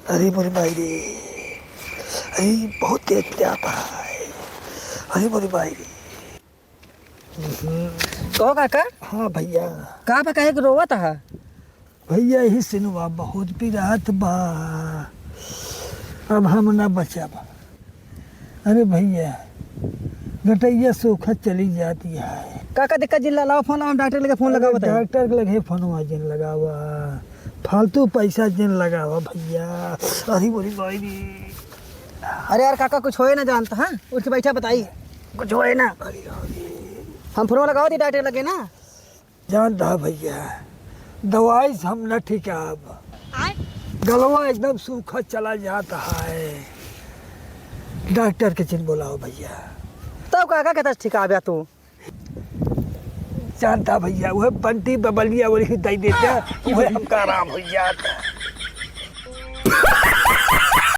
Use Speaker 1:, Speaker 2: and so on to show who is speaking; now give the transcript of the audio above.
Speaker 1: अरे मोरी भाई रे, अरे बहुत तेज आता है। अरे मोरी भाई रे।
Speaker 2: कहो काका।
Speaker 1: हाँ भैया।
Speaker 2: कहाँ पे कहे कि रोवत है?
Speaker 1: भैया यही सिनुआ बहुत पिरात बा, अब हम ना बचब। अरे भैया गटैया सूखा चली जाती है।
Speaker 2: काका दिक्कत जिला लाओ फोन, हम डॉक्टर लगे फोन लगाओ बताइए।
Speaker 1: डॉक्टर के लगे फोन जिन लगावा, फालतू पैसा जिन लगावा भैया। अरे बोली भाई रे।
Speaker 2: अरे यार काका कुछ होए ना जानता है, उठ के बैठा बताइए।
Speaker 1: कुछ होए ना।
Speaker 2: हम फोन लगाओ थी डॉक्टर लगे ना।
Speaker 1: जानता भैया दवाई से हम न ठीक है, अब गलवा एकदम सूखा चला जाता है। डॉक्टर के चिन्ह बुलाओ भैया।
Speaker 2: तब काका कहता ठीक आ गया तू।
Speaker 1: जानता भैया वह बंटी बबलिया वही दे देता, वह हमका आराम हो जाता।